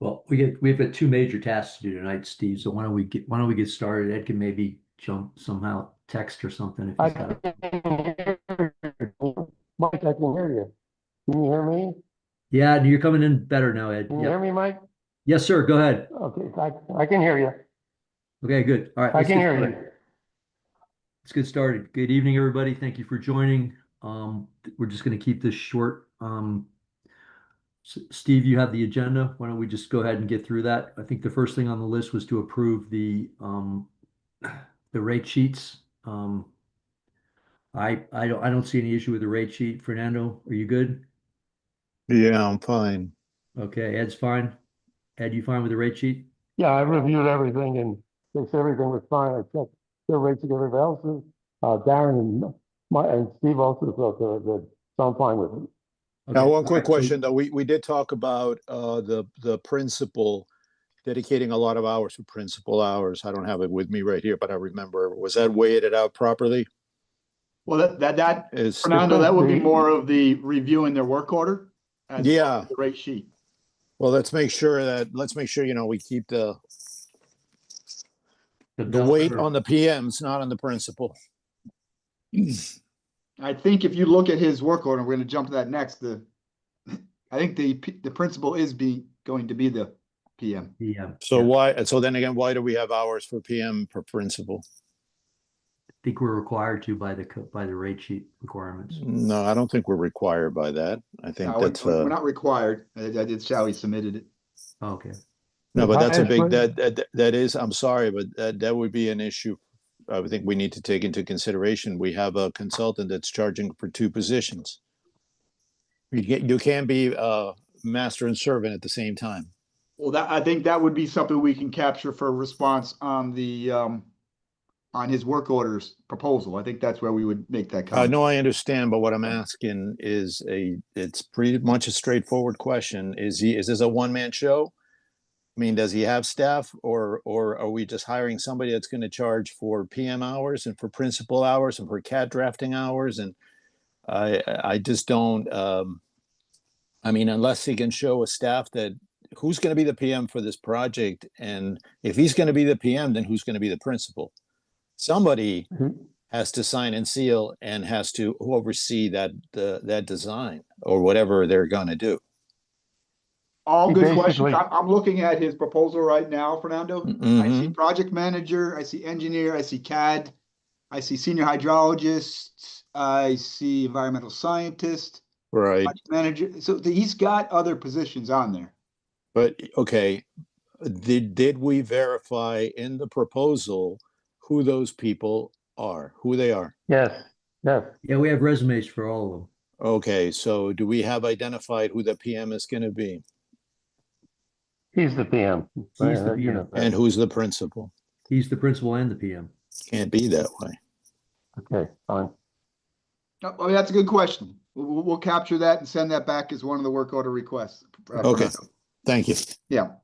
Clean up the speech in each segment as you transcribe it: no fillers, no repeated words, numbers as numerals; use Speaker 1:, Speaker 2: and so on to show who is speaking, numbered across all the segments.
Speaker 1: Well, we've got two major tasks to do tonight, Steve. So why don't we get started? Ed can maybe jump somehow, text or something if
Speaker 2: I
Speaker 1: he's got it.
Speaker 2: can hear you. Mike, I can hear you. Can you hear me?
Speaker 1: Yeah, you're coming in better now, Ed.
Speaker 2: Can you hear me, Mike?
Speaker 1: Yes, sir. Go ahead.
Speaker 2: Okay, I can hear you.
Speaker 1: Okay, good. All right,
Speaker 2: I
Speaker 1: let's
Speaker 2: can
Speaker 1: get
Speaker 2: hear
Speaker 1: started.
Speaker 2: you.
Speaker 1: Let's get started. Good evening, everybody. Thank you for joining. We're just going to keep this short. Steve, you have the agenda. Why don't we just go ahead and get through that? I think the first thing on the list was to approve the rate sheets. I don't see any issue with the rate sheet. Fernando, are you good?
Speaker 3: Yeah, I'm fine.
Speaker 1: Okay, Ed's fine. Ed, you fine with the rate sheet?
Speaker 2: Yeah, I reviewed everything and they said everything was fine. I checked their rates and everybody else's. Darren and Steve also thought they were good. So I'm fine with it.
Speaker 1: Okay.
Speaker 3: Now, one
Speaker 1: All
Speaker 3: quick
Speaker 1: right, so-
Speaker 3: question though. We did talk about the principal dedicating a lot of hours for principal hours. I don't have it with me right here, but I remember. Was that weighted out properly?
Speaker 4: Well, that
Speaker 3: Is
Speaker 4: Fernando, that would be
Speaker 2: the-
Speaker 4: more of the reviewing their work order. As
Speaker 3: Yeah.
Speaker 4: the rate sheet.
Speaker 3: Well, let's make sure we keep the weight on the PMs, not on the principal.
Speaker 4: I think if you look at his work order, we're going to jump to that next. I think the principal is going to be the PM.
Speaker 1: Yeah.
Speaker 3: So
Speaker 1: yeah.
Speaker 3: why do we have hours for PM per principal?
Speaker 1: I think we're required to by the rate sheet requirements.
Speaker 3: No, I don't think we're required by that. I think
Speaker 4: No,
Speaker 3: that's
Speaker 4: we're not required. I did. Sally submitted it.
Speaker 1: Okay.
Speaker 3: no, but that's a big
Speaker 2: highest
Speaker 3: that is. I'm sorry, but that would be an issue. I would think we need to take into consideration. We have a consultant that's charging for two positions. You can't be master and servant at the same time.
Speaker 4: Well, I think that would be something we can capture for a response on the on his work orders proposal. I think that's where we would make that comment.
Speaker 3: No, I understand, but what I'm asking is it's pretty much a straightforward question. Is this a one-man show? I mean, does he have staff or are we just hiring somebody that's going to charge for PM hours and for principal hours and for CAD drafting hours? And I just don't, I mean, unless he can show a staff that who's going to be the PM for this project. And if he's going to be the PM, then who's going to be the principal? Somebody has to sign and seal and has to oversee that design or whatever they're going to do.
Speaker 4: All
Speaker 2: He
Speaker 4: good questions.
Speaker 2: basically-
Speaker 4: I'm looking at his proposal right now, Fernando. I see
Speaker 3: Mhm.
Speaker 4: project manager, I see engineer, I see CAD, I see senior hydrologist, I see environmental scientist,
Speaker 3: Right.
Speaker 4: project manager. So he's got other positions on there.
Speaker 3: But okay, did we verify in the proposal who those people are, who they are?
Speaker 2: Yes, yes.
Speaker 1: Yeah, we have resumes for all of them.
Speaker 3: Okay, so do we have identified who the PM is going to be
Speaker 2: He's the PM.
Speaker 1: He's the PM.
Speaker 3: and who's the principal?
Speaker 1: He's the principal and the PM.
Speaker 3: Can't be that way.
Speaker 2: Okay, fine.
Speaker 4: Oh, that's a good question. We'll capture that and send that back as one of the work order requests.
Speaker 3: Okay. Thank you.
Speaker 4: Yeah.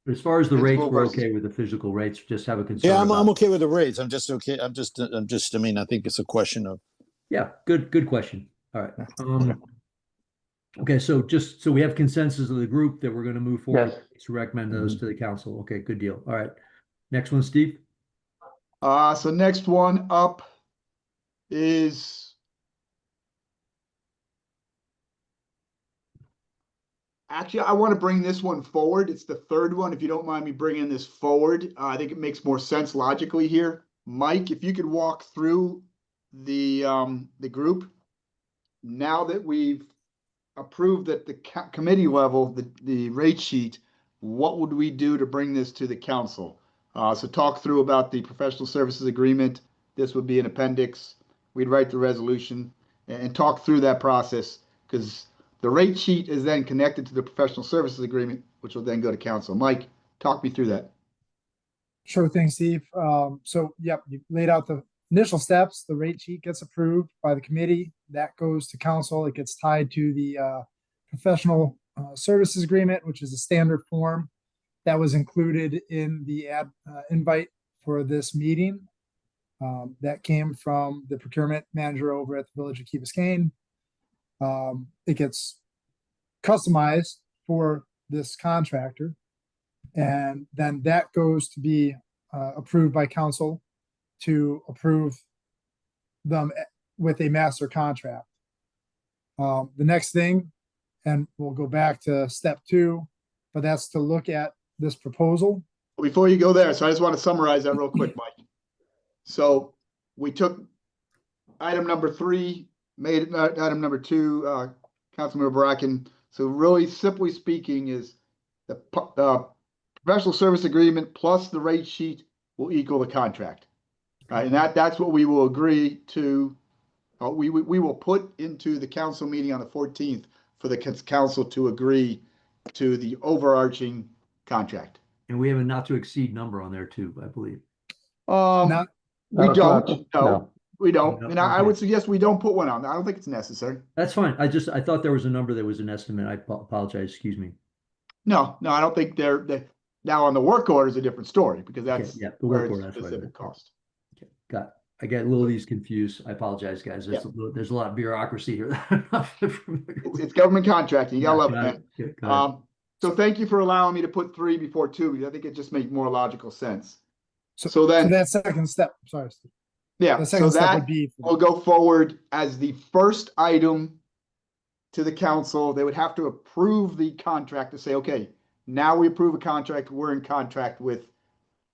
Speaker 1: As far as the rates,
Speaker 4: Principal
Speaker 1: we're
Speaker 4: versus-
Speaker 1: okay with the physical rates. Just have a concern.
Speaker 3: Yeah, I'm
Speaker 1: about-
Speaker 3: okay with the rates. I'm just okay. I mean, I think it's a question of
Speaker 1: Yeah, good question. All right. Okay, so we have consensus of the group that we're going to move forward
Speaker 2: Yes.
Speaker 1: to recommend those to the council. Okay, good deal. All right. Next one, Steve.
Speaker 4: So next one up is actually, I want to bring this one forward. It's the third one. If you don't mind me bringing this forward, I think it makes more sense logically here. Mike, if you could walk through the group now that we've approved at the committee level the rate sheet, what would we do to bring this to the council? So talk through about the professional services agreement. This would be an appendix. We'd write the resolution and talk through that process because the rate sheet is then connected to the professional services agreement, which will then go to council. Mike, talk me through that.
Speaker 5: Sure thing, Steve. So, yep, you laid out the initial steps. The rate sheet gets approved by the committee. That goes to council. It gets tied to the professional services agreement, which is a standard form that was included in the invite for this meeting. That came from the procurement manager over at the Village of Key Biscayne. It gets customized for this contractor. And then that goes to be approved by council to approve them with a master contract. The next thing, and we'll go back to step 2, but that's to look at this proposal.
Speaker 4: Before you go there, so I just want to summarize that real quick, Mike. So we took item number 3, made it item number 2, Councilmember Bracken. So really simply speaking is the professional service agreement plus the rate sheet will equal the contract. Right, and that's what we will agree to. We will put into the council meeting on the 14th for the council to agree to the overarching contract.
Speaker 1: And we have a not to exceed number on there too, I believe.
Speaker 5: Not,
Speaker 4: We
Speaker 2: No,
Speaker 4: don't.
Speaker 2: it's
Speaker 4: No,
Speaker 2: not.
Speaker 4: we don't.
Speaker 1: No,
Speaker 4: And I
Speaker 1: okay.
Speaker 4: would suggest we don't put one on. I don't think it's necessary.
Speaker 1: That's fine. I thought there was a number that was an estimate. I apologize. Excuse me.
Speaker 4: No, I don't think they're now on the work order is a different story because
Speaker 1: Okay,
Speaker 4: that's
Speaker 1: yeah, the
Speaker 4: where
Speaker 1: work
Speaker 4: it's
Speaker 1: order, that's what I
Speaker 4: specific
Speaker 1: meant.
Speaker 4: cost.
Speaker 1: Okay, I got a little of these confused. I apologize, guys. There's a lot of bureaucracy here that I'm not familiar with.
Speaker 4: It's government contracting. You gotta love it,
Speaker 1: Got
Speaker 4: man.
Speaker 1: Yeah, go ahead.
Speaker 4: So thank you for allowing me to put 3 before 2 because I think it just makes more logical sense.
Speaker 5: so,
Speaker 4: So then,
Speaker 5: that second step, sorry, Steve.
Speaker 4: yeah,
Speaker 5: The
Speaker 4: so
Speaker 5: second step
Speaker 4: that
Speaker 5: would be,
Speaker 4: will go forward as the first item to the council. They would have to approve the contract to say, okay, now we approve a contract. We're in contract with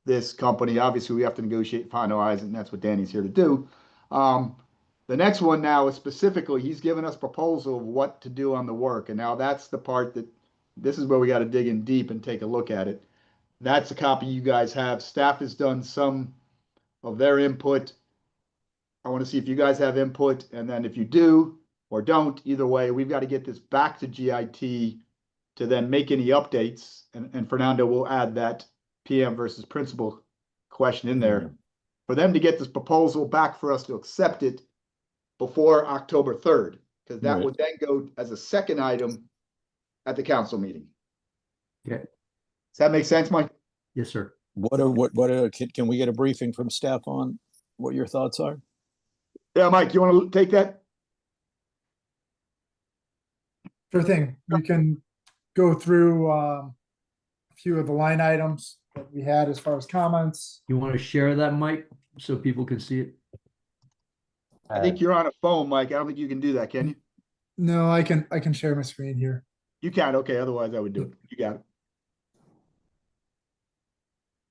Speaker 4: this company. Obviously, we have to negotiate, finalize, and that's what Danny's here to do. The next one now is specifically, he's given us proposal of what to do on the work. And now that's the part that, this is where we got to dig in deep and take a look at it. That's a copy you guys have. Staff has done some of their input. I want to see if you guys have input, and then if you do or don't, either way, we've got to get this back to GIT to then make any updates. And Fernando will add that PM versus principal question in there for them to get this proposal back for us to accept it before October 3rd, because that
Speaker 3: Right.
Speaker 4: would then go as a second item at the council meeting.
Speaker 1: Okay.
Speaker 4: Does that make sense, Mike?
Speaker 1: Yes, sir.
Speaker 3: Can we get a briefing from staff on what your thoughts are?
Speaker 4: Yeah, Mike, you want to take that?
Speaker 5: sure thing. We can go through a few of the line items that we had as far as comments.
Speaker 1: You want to share that, Mike, so people can see it?
Speaker 4: I think you're on a phone, Mike. I don't think you can do that, can you?
Speaker 5: No, I can share my screen here.
Speaker 4: You can, okay, otherwise I would do it. You got it.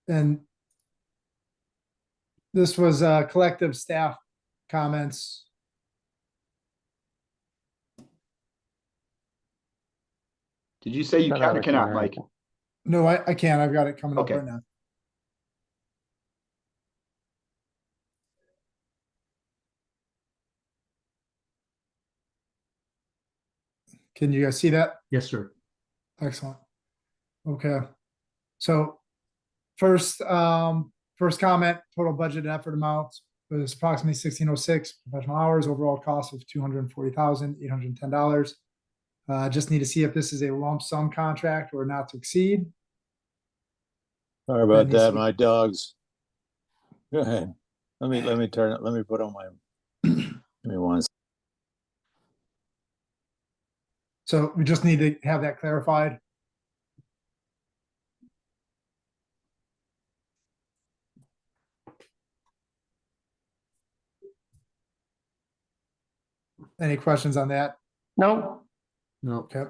Speaker 5: And this was collective staff comments.
Speaker 4: Did you say you can or cannot, Mike?
Speaker 5: No, I can. I've got it coming up
Speaker 4: Okay.
Speaker 5: right now. Can you guys see that?
Speaker 1: Yes, sir.
Speaker 5: Excellent. Okay. So first comment, total budget and effort amounts was approximately 1606 professional hours, overall cost of $240,810. Just need to see if this is a lump sum contract or not to exceed.
Speaker 3: Sorry about
Speaker 5: Let me
Speaker 3: that,
Speaker 5: see.
Speaker 3: my dogs. Go ahead. Let me turn it. Let me put on my. Give me one.
Speaker 5: So we just need to have that clarified. Any questions on that?
Speaker 2: No,
Speaker 1: No.
Speaker 5: Okay.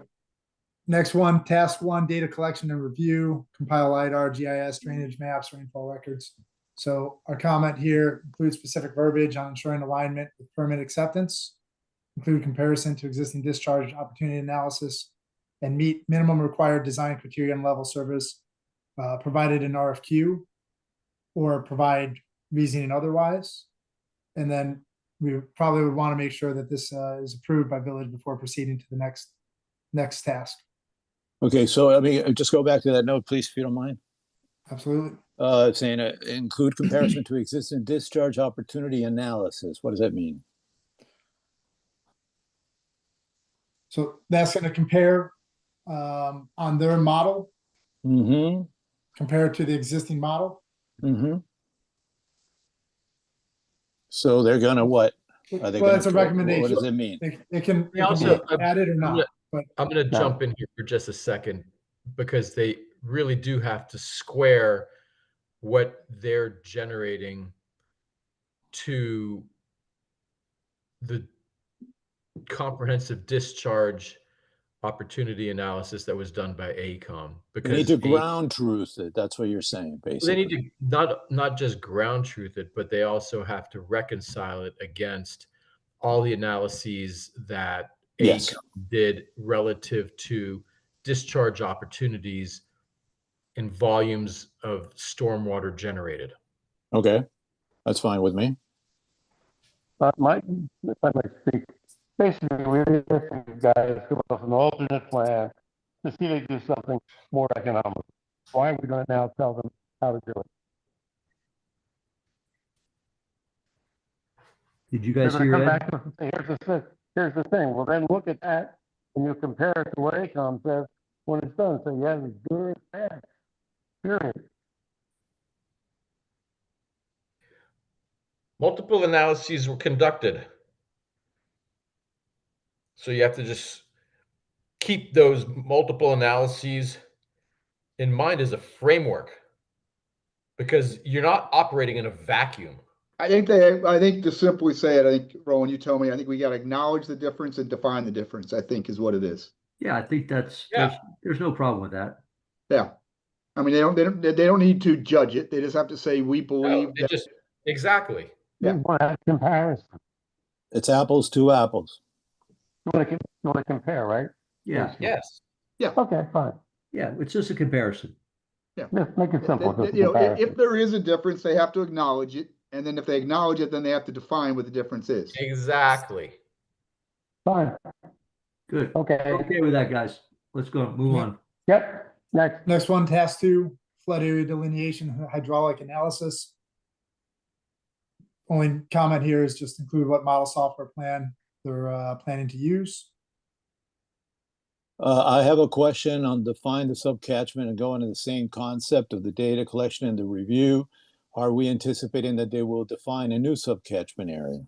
Speaker 5: Next one, task 1, data collection and review, compile LiDAR, GIS, drainage maps, rainfall records. So our comment here includes specific verbiage on ensuring alignment with permit acceptance, include comparison to existing discharge opportunity analysis, and meet minimum required design criteria and level service provided in RFQ, or provide reasoning otherwise. And then we probably would want to make sure that this is approved by village before proceeding to the next task.
Speaker 3: Okay, so I mean, just go back to that note, please, if you don't mind.
Speaker 5: Absolutely.
Speaker 3: Saying include comparison to existing discharge opportunity analysis. What does that mean?
Speaker 5: So that's going to compare on their model
Speaker 3: Mm-hmm.
Speaker 5: compared to the existing model.
Speaker 3: Mm-hmm. So they're gonna what? Are they
Speaker 5: Well,
Speaker 3: gonna,
Speaker 5: it's a recommendation.
Speaker 3: What does it mean?
Speaker 5: It can
Speaker 6: Yeah, also,
Speaker 5: be added or not. But
Speaker 6: I'm gonna
Speaker 2: No.
Speaker 6: jump in here for just a second. because they really do have to square what they're generating to the comprehensive discharge opportunity analysis that was done by AECOM.
Speaker 3: They
Speaker 6: Because
Speaker 3: need to ground truth it. That's what you're saying,
Speaker 6: they
Speaker 3: basically.
Speaker 6: need to not just ground truth it, but they also have to reconcile it against all the analyses that
Speaker 3: Yes.
Speaker 6: AECOM did relative to discharge opportunities and volumes of stormwater generated.
Speaker 3: Okay, that's fine with me.
Speaker 2: If I might speak, basically, we're asking you guys to give us an alternate plan to see if they do something more economical. Why are we gonna now tell them how to do it?
Speaker 1: Did you
Speaker 2: They're
Speaker 1: guys
Speaker 2: gonna
Speaker 1: hear
Speaker 2: come
Speaker 1: Ed?
Speaker 2: back to us and say, here's the thing. Well, then look at that and you compare it to what AECOM says when it's done. So yeah, it's good, it's bad, period.
Speaker 6: Multiple analyses were conducted. So you have to just keep those multiple analyses in mind as a framework, because you're not operating in a vacuum.
Speaker 4: I think to simply say it, I think, Roland, you told me, I think we gotta acknowledge the difference and define the difference, I think is what it is.
Speaker 1: Yeah, I think that's,
Speaker 6: Yeah.
Speaker 1: there's no problem with that.
Speaker 4: Yeah. I mean, they don't need to judge it. They just have to say, we
Speaker 6: No,
Speaker 4: believe
Speaker 6: it
Speaker 4: that.
Speaker 6: just exactly.
Speaker 4: Yeah.
Speaker 2: You want to have comparison.
Speaker 3: It's apples to apples.
Speaker 2: You want to compare, right?
Speaker 1: Yeah,
Speaker 6: Yes.
Speaker 2: Okay, fine.
Speaker 1: yeah, it's just a comparison.
Speaker 2: Just make it simple. Just a
Speaker 4: You know, if
Speaker 2: comparison.
Speaker 4: there is a difference, they have to acknowledge it. And then if they acknowledge it, then they have to define what the difference is.
Speaker 6: Exactly.
Speaker 2: Fine.
Speaker 1: Good.
Speaker 2: Okay.
Speaker 1: Okay with that, guys. Let's go, move
Speaker 5: Yeah.
Speaker 1: on.
Speaker 2: Yep. Next.
Speaker 5: Next one, task 2, flood area delineation, hydraulic analysis. Only comment here is just include what model software plan they're planning to use.
Speaker 3: I have a question on define the subcatchment and go into the same concept of the data collection and the review. Are we anticipating that they will define a new subcatchment area?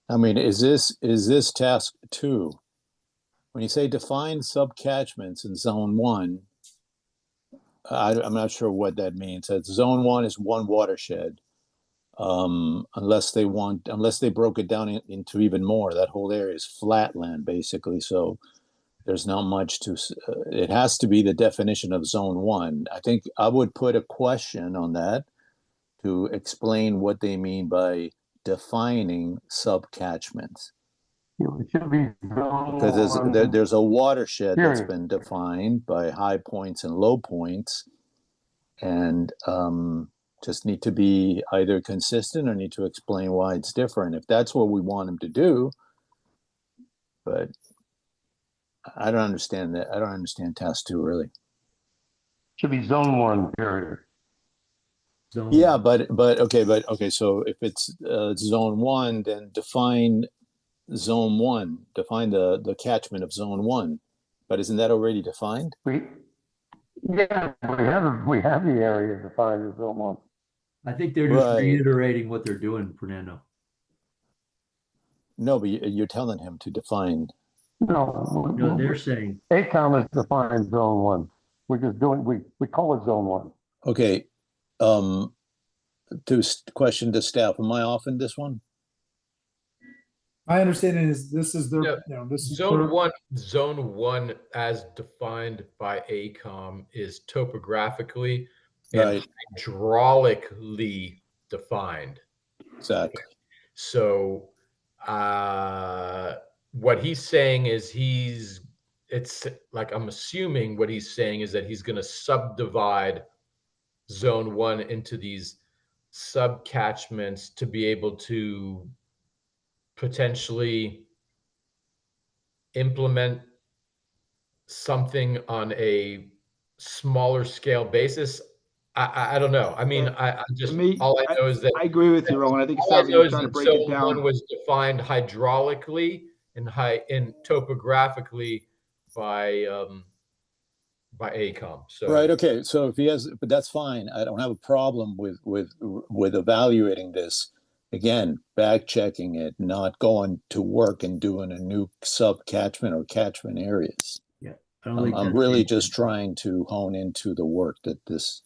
Speaker 3: I mean, is this task 2? When you say define subcatchments in zone 1, I'm not sure what that means. That zone 1 is one watershed. Unless they broke it down into even more. That whole area is flatland, basically. So there's not much to, it has to be the definition of zone 1. I think I would put a question on that to explain what they mean by defining subcatchments.
Speaker 2: It should be zone
Speaker 3: Because
Speaker 2: one.
Speaker 3: there's a watershed that's
Speaker 2: Period.
Speaker 3: been defined by high points and low points, and just need to be either consistent or need to explain why it's different, if that's what we want them to do. But I don't understand that. I don't understand task 2 really.
Speaker 2: Should be zone 1, period.
Speaker 1: Zone.
Speaker 3: Yeah, but okay. So if it's zone 1, then define zone 1. Define the catchment of zone 1. But isn't that already defined?
Speaker 2: We have the area defined as zone 1.
Speaker 1: I think they're just
Speaker 3: Right.
Speaker 1: reiterating what they're doing, Fernando.
Speaker 3: No, but you're telling him to define.
Speaker 2: No,
Speaker 1: No, they're saying,
Speaker 2: AECOM has defined zone 1. We're just doing, we call it zone 1.
Speaker 3: Okay. Question to staff, am I off in this one?
Speaker 5: My understanding is this is their,
Speaker 6: Yeah.
Speaker 5: this is
Speaker 6: Zone
Speaker 5: their-
Speaker 6: zone one as defined by AECOM is topographically and
Speaker 3: Right.
Speaker 6: hydraulically defined.
Speaker 3: Exactly.
Speaker 6: So what he's saying is it's like, I'm assuming what he's saying is that he's going to subdivide zone 1 into these subcatchments to be able to potentially implement something on a smaller scale basis. I don't know. I mean, I just,
Speaker 4: To me,
Speaker 6: all I know is that
Speaker 4: I agree with you, Roland. I think it
Speaker 6: all I
Speaker 4: sounds like
Speaker 6: know
Speaker 4: you're
Speaker 6: is
Speaker 4: trying to
Speaker 6: that
Speaker 4: break it
Speaker 6: zone 1
Speaker 4: down.
Speaker 6: was defined hydraulically and topographically by AECOM. So
Speaker 3: Right. Okay. So if he has, but that's fine. I don't have a problem with evaluating this. Again, back checking it, not going to work and doing a new sub catchment or catchment areas.
Speaker 1: yeah. I don't think
Speaker 3: I'm
Speaker 1: that's
Speaker 3: really
Speaker 1: the
Speaker 3: just
Speaker 1: intent.
Speaker 3: trying to hone into the work that this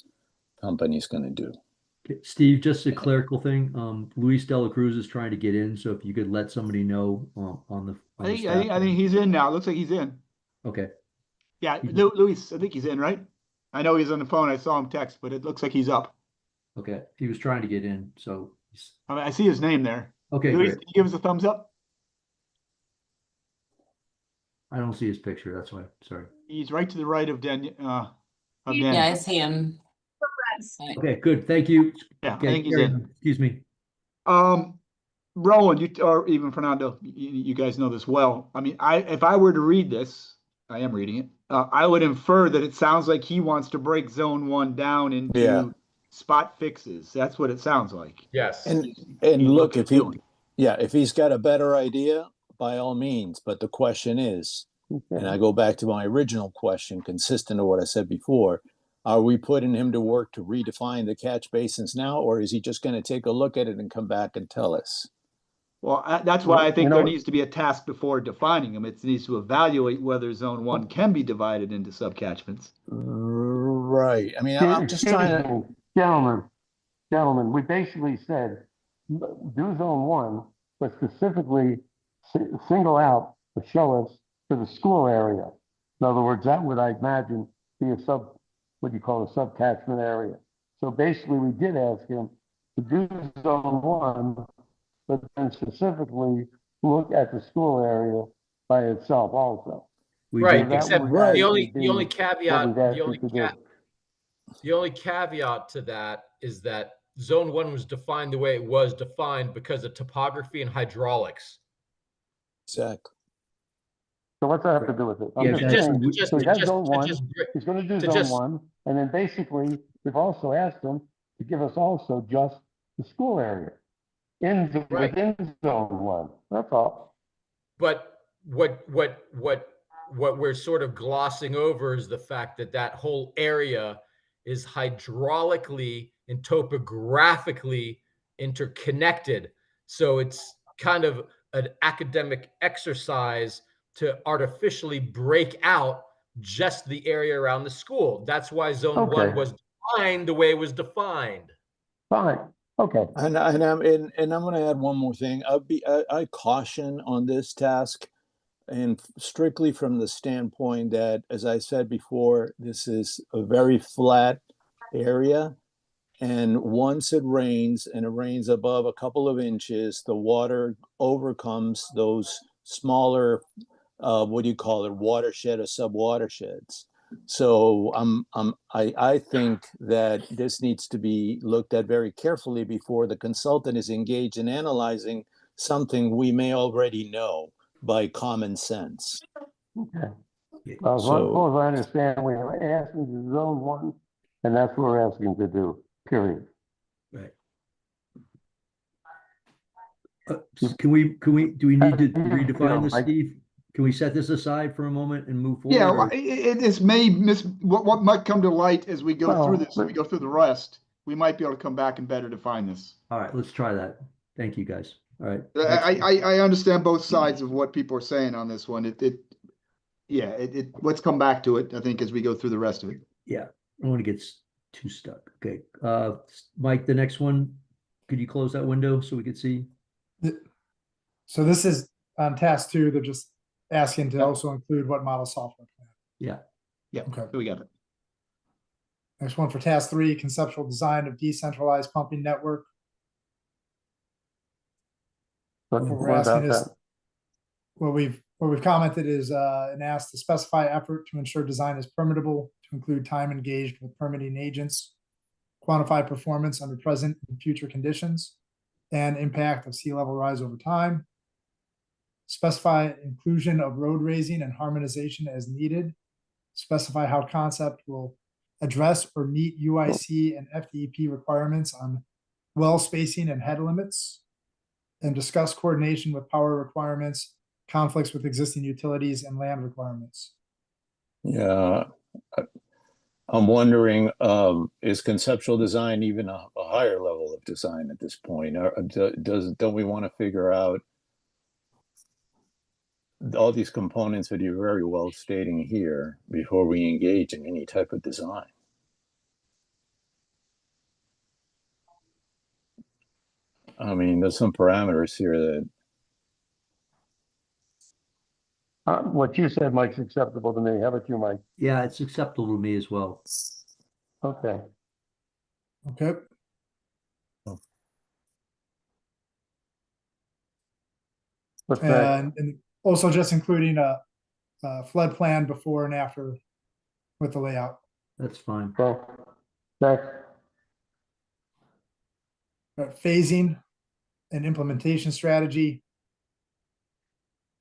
Speaker 3: company's going to do.
Speaker 1: Okay, Steve, just a clerical thing. Luis Dela Cruz is trying to get in, so if you could let somebody know on the staff.
Speaker 4: I think he's in now. Looks like he's in.
Speaker 1: Okay.
Speaker 4: Yeah,
Speaker 1: He's-
Speaker 4: Luis, I think he's in, right? I know he's on the phone. I saw him text, but it looks like he's up.
Speaker 1: Okay. He was trying to get in, so
Speaker 4: I mean, I see his name there.
Speaker 1: okay,
Speaker 4: Luis,
Speaker 1: great.
Speaker 4: can you give us a thumbs up?
Speaker 1: I don't see his picture. That's why. Sorry.
Speaker 4: He's right to the right of Dan. Of
Speaker 7: Yeah,
Speaker 4: Danny.
Speaker 7: I see him.
Speaker 1: Okay, good. Thank you.
Speaker 4: Yeah, I
Speaker 1: Okay,
Speaker 4: think he's
Speaker 1: carry
Speaker 4: in.
Speaker 1: on. Excuse me.
Speaker 4: Roland, you or even Fernando, you guys know this well. I mean, if I were to read this, I am reading it. I would infer that it sounds like he wants to break zone one down into
Speaker 3: Yeah.
Speaker 4: spot fixes. That's what it sounds like.
Speaker 6: Yes.
Speaker 3: And
Speaker 4: He's
Speaker 3: look,
Speaker 4: looking
Speaker 3: if
Speaker 4: at
Speaker 3: he,
Speaker 4: doing.
Speaker 3: yeah, if he's got a better idea, by all means. But the question is, and I go back to my original question, consistent to what I said before, are we putting him to work to redefine the catch basins now, or is he just going to take a look at it and come back and tell us?
Speaker 4: Well, that's why I think
Speaker 2: You know
Speaker 4: there
Speaker 2: what?
Speaker 4: needs to be a task before defining them. It needs to evaluate whether zone one can be divided into subcatchments.
Speaker 3: Right. I mean, I'm just trying to.
Speaker 2: Gentlemen, we basically said, do zone one, but specifically single out or show us to the school area. In other words, that would, I imagine, be what you call a subcatchment area. So basically, we did ask him to do zone one, but then specifically look at the school area by itself also.
Speaker 1: We
Speaker 6: Right,
Speaker 1: did
Speaker 2: that
Speaker 6: except
Speaker 2: would
Speaker 6: the
Speaker 2: actually
Speaker 6: only
Speaker 2: be
Speaker 6: caveat,
Speaker 2: what we've asked you to do.
Speaker 6: the only caveat to that is that zone one was defined the way it was defined because of topography and hydraulics.
Speaker 3: Exactly.
Speaker 2: So what's that have to do with it?
Speaker 1: Yeah,
Speaker 2: I'm just
Speaker 1: that's-
Speaker 2: saying,
Speaker 1: we-
Speaker 2: so he has zone
Speaker 6: to
Speaker 2: one,
Speaker 6: just-
Speaker 2: he's gonna do
Speaker 6: to
Speaker 2: zone
Speaker 6: just-
Speaker 2: one, and then basically, we've also asked him to give us also just the school area
Speaker 6: Right.
Speaker 2: within zone one, that's all.
Speaker 6: But what we're sort of glossing over is the fact that that whole area is hydraulically and topographically interconnected. So it's kind of an academic exercise to artificially break out just the area around the school. That's why zone one
Speaker 2: Okay.
Speaker 6: was defined the way it was defined.
Speaker 2: Fine, okay.
Speaker 3: And I'm going to add one more thing. I caution on this task, and strictly from the standpoint that, as I said before, this is a very flat area. And once it rains, and it rains above a couple of inches, the water overcomes those smaller, what do you call it, watershed or sub-watersheds. So I think that this needs to be looked at very carefully before the consultant is engaged in analyzing something we may already know by common sense.
Speaker 2: Okay. As
Speaker 3: So-
Speaker 2: long as I understand, we are asking to zone one, and that's what we're asking to do, period.
Speaker 1: Right. Do we need to redefine this, Steve? Can we set this aside for a moment and move forward?
Speaker 4: Yeah,
Speaker 1: or-
Speaker 4: this may miss what might come to light as we go
Speaker 2: Well,
Speaker 4: through this, as we go through the rest. We might be able to come back and better define this.
Speaker 1: All right, let's try that. Thank you, guys. All right.
Speaker 4: I understand both sides of what people are saying on this one. Let's come back to it, I think, as we go through the rest of it.
Speaker 1: Yeah, I don't want to get too stuck. Okay, Mike, the next one, could you close that window so we could see?
Speaker 5: So this is on task 2, they're just asking to
Speaker 4: Yep.
Speaker 5: also include what model software.
Speaker 1: Yeah,
Speaker 4: Yeah,
Speaker 5: Okay.
Speaker 4: so we got it.
Speaker 5: Next one for task 3, conceptual design of decentralized pumping network.
Speaker 2: What
Speaker 5: What we're
Speaker 2: what
Speaker 5: asking
Speaker 2: about
Speaker 5: is,
Speaker 2: that?
Speaker 5: what we've commented is, an ask to specify effort to ensure design is permittable, to include time engaged with permitting agents, quantify performance under present and future conditions, and impact of sea level rise over time. Specify inclusion of road raising and harmonization as needed. Specify how concept will address or meet UIC and FDEP requirements on well spacing and head limits. And discuss coordination with power requirements, conflicts with existing utilities, and land requirements.
Speaker 3: Yeah, I'm wondering, is conceptual design even a higher level of design at this point? Or don't we want to figure out all these components that you're very well stating here before we engage in any type of design. I mean, there's some parameters here that,
Speaker 2: What you said, Mike's acceptable to me. How about you, Mike?
Speaker 1: Yeah, it's acceptable to me as well.
Speaker 2: Okay.
Speaker 5: Okay.
Speaker 2: What's next?
Speaker 5: And also just including a flood plan before and after with the layout.
Speaker 1: That's fine.
Speaker 2: Okay. Next.
Speaker 5: Phasing and implementation strategy.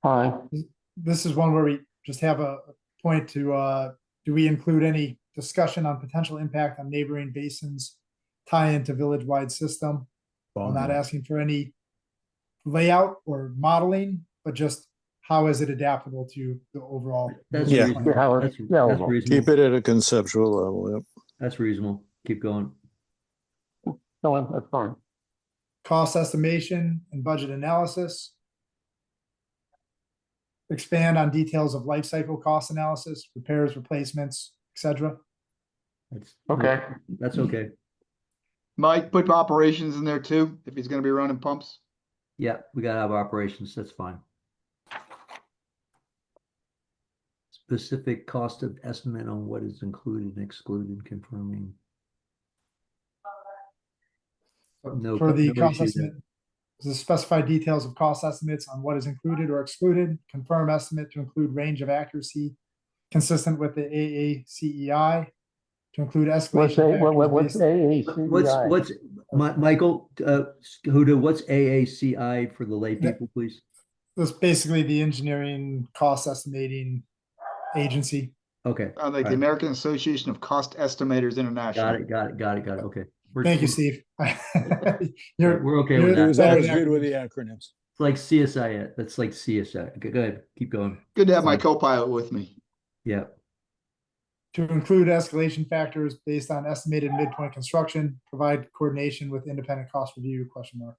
Speaker 2: Fine.
Speaker 5: This is one where we just have a point to, do we include any discussion on potential impact on neighboring basins, tie into village-wide system? I'm not asking for any layout or modeling, but just how is it adaptable to the overall?
Speaker 1: That's
Speaker 3: Yeah.
Speaker 1: reasonable.
Speaker 2: Yeah,
Speaker 1: That's,
Speaker 2: yeah,
Speaker 1: that's
Speaker 2: well,
Speaker 1: reasonable.
Speaker 3: keep it at a conceptual level. Yep.
Speaker 1: That's reasonable. Keep going.
Speaker 2: Go on, that's fine.
Speaker 5: Cost estimation and budget analysis. Expand on details of life cycle cost analysis, repairs, replacements, etc.
Speaker 1: That's
Speaker 2: Okay.
Speaker 1: That's okay.
Speaker 4: Mike, put operations in there too, if he's gonna be running pumps.
Speaker 1: Yeah, we gotta have operations. That's fine. Specific cost of estimate on what is included and excluded, confirming. No,
Speaker 5: For the
Speaker 1: no
Speaker 5: cost
Speaker 1: issue there.
Speaker 5: estimate, the specified details of cost estimates on what is included or excluded, confirm estimate to include range of accuracy consistent with the AACEI, to include
Speaker 2: What's
Speaker 5: escalation
Speaker 2: what's
Speaker 5: factors based.
Speaker 2: AACEI?
Speaker 1: What's Michael, Huda, what's AACI for the lay people, please?
Speaker 5: That's basically the engineering cost estimating agency.
Speaker 1: Okay.
Speaker 4: Like
Speaker 1: all
Speaker 4: the
Speaker 1: right.
Speaker 4: American Association of Cost Estimators International.
Speaker 1: Got it. Okay.
Speaker 5: Thank you, Steve.
Speaker 1: We're okay with
Speaker 3: He
Speaker 1: that.
Speaker 3: was
Speaker 5: better
Speaker 3: always
Speaker 5: than
Speaker 3: good with the
Speaker 5: acronyms.
Speaker 3: acronyms.
Speaker 1: It's like CSI. That's like CSI. Okay, go ahead. Keep going.
Speaker 4: Good to have my
Speaker 1: Fine.
Speaker 4: co-pilot with me.
Speaker 1: Yeah.
Speaker 5: To include escalation factors based on estimated midpoint construction, provide coordination with independent cost review, question mark.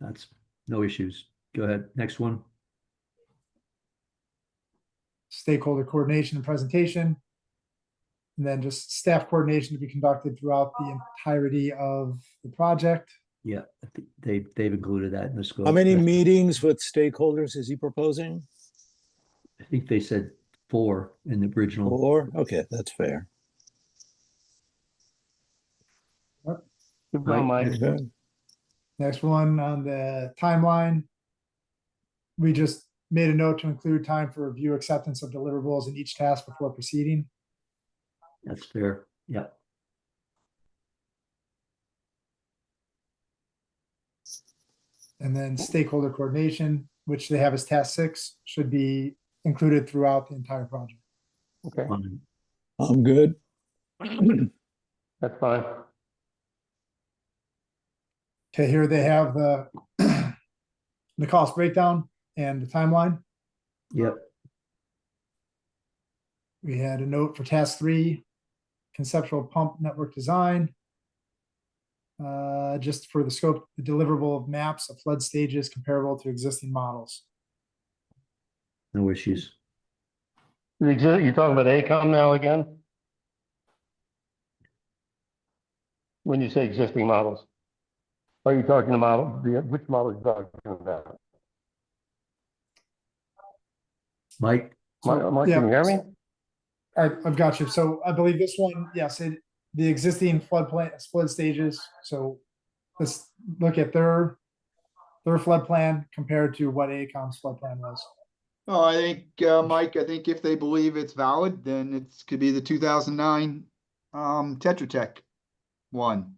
Speaker 1: That's no issues. Go ahead. Next one.
Speaker 5: Stakeholder coordination and presentation. And then just staff coordination to be conducted throughout the entirety of the project.
Speaker 1: Yeah, I think they've included that in the scope.
Speaker 3: How many
Speaker 1: That's-
Speaker 3: meetings with stakeholders is he proposing?
Speaker 1: I think they said 4 in the original.
Speaker 3: 4? Okay, that's fair.
Speaker 2: Keep going, Mike.
Speaker 1: Next
Speaker 3: Okay.
Speaker 1: one.
Speaker 5: Next one on the timeline. We just made a note to include time for review acceptance of deliverables in each task before proceeding.
Speaker 1: That's fair. Yeah.
Speaker 5: And then stakeholder coordination, which they have as task 6, should be included throughout the entire project.
Speaker 2: Okay,
Speaker 1: Fine.
Speaker 3: I'm good.
Speaker 2: that's fine.
Speaker 5: Okay, here they have the the cost breakdown and the timeline.
Speaker 1: Yep.
Speaker 5: We had a note for task 3, conceptual pump network design. Just for the scope, the deliverable of maps of flood stages comparable to existing models.
Speaker 1: No issues.
Speaker 2: You're talking about ACOM now again? When you say existing models? Are you talking about which model are you talking about?
Speaker 1: Mike?
Speaker 2: Mike, can you hear me?
Speaker 5: I've got you. So I believe this one, yes, the existing flood stages. So let's look at their flood plan compared to what AECOM's flood plan was.
Speaker 4: Oh, I think, Mike, I think if they believe it's valid, then it could be the 2009 Tetra Tech one.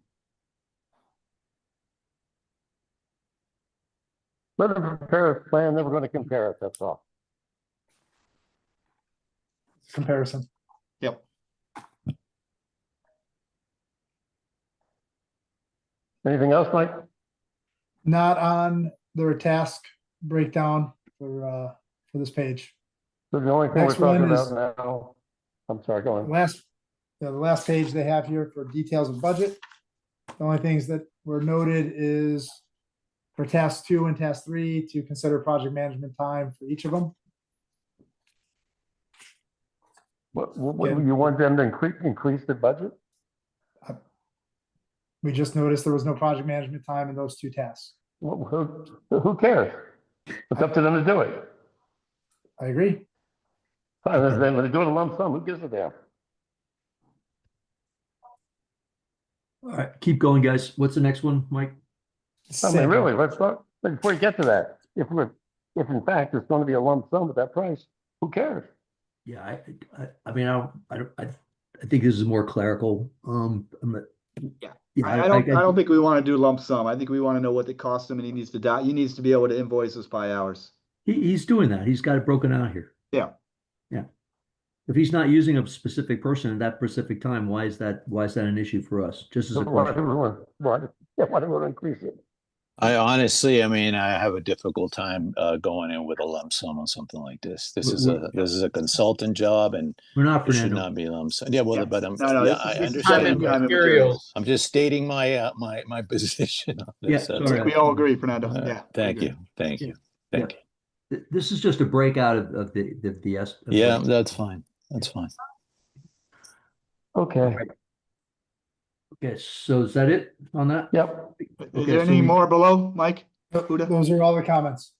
Speaker 2: Let them prepare a plan, then we're going to compare it, that's all.
Speaker 5: Comparison.
Speaker 4: Yep.
Speaker 2: Anything else, Mike?
Speaker 5: Not on their task breakdown for this page.
Speaker 2: So the only thing we're
Speaker 5: Next one
Speaker 2: talking
Speaker 5: is-
Speaker 2: about now, I'm sorry, go on.
Speaker 5: The last page they have here for details of budget. The only things that were noted is for task 2 and task 3 to consider project management time for each of them.
Speaker 2: What, you want them to increase the budget?
Speaker 5: We just noticed there was no project management time in those two tasks.
Speaker 2: Who cares? It's up to them to do it.
Speaker 5: I agree.
Speaker 2: When they do it a lump sum, who gives a damn?
Speaker 1: All right, keep going, guys. What's the next one, Mike?
Speaker 2: I mean, really, let's start, before you get to that, if in fact it's going to be a lump sum at that price, who cares?
Speaker 1: Yeah, I mean, I think this is more clerical.
Speaker 4: I don't think we want to do lump sum. I think we want to know what it costs him, and he needs to be able to invoice us by hours.
Speaker 1: He's doing that. He's got it broken out here.
Speaker 4: Yeah.
Speaker 1: Yeah. If he's not using a specific person at that specific time, why is that an issue for us? Just as a question.
Speaker 2: Why do we want to increase it?
Speaker 3: I mean, I have a difficult time going in with a lump sum on something like this. This is a consultant job, and
Speaker 1: We're not,
Speaker 3: it should
Speaker 1: Fernando.
Speaker 3: not be lump sum. Yeah, well,
Speaker 4: Yeah.
Speaker 3: but I
Speaker 4: This is time
Speaker 3: understand.
Speaker 4: and materials.
Speaker 3: I'm just stating my my position on this.
Speaker 1: Yeah,
Speaker 3: That's
Speaker 1: sorry.
Speaker 4: I think we all agree, Fernando.
Speaker 3: all.
Speaker 4: Yeah.
Speaker 3: Thank
Speaker 4: we
Speaker 3: you,
Speaker 4: agree.
Speaker 3: thank you,
Speaker 1: Yeah.
Speaker 3: thank you.
Speaker 1: This is just a breakout of the
Speaker 3: Yeah, that's fine. That's fine.
Speaker 2: Okay.
Speaker 1: Okay, so is that it on that?
Speaker 2: Yep.
Speaker 4: Is
Speaker 1: Okay,
Speaker 4: there
Speaker 1: so
Speaker 4: any
Speaker 1: we-
Speaker 4: more below, Mike? Huda?
Speaker 5: Those are all the comments.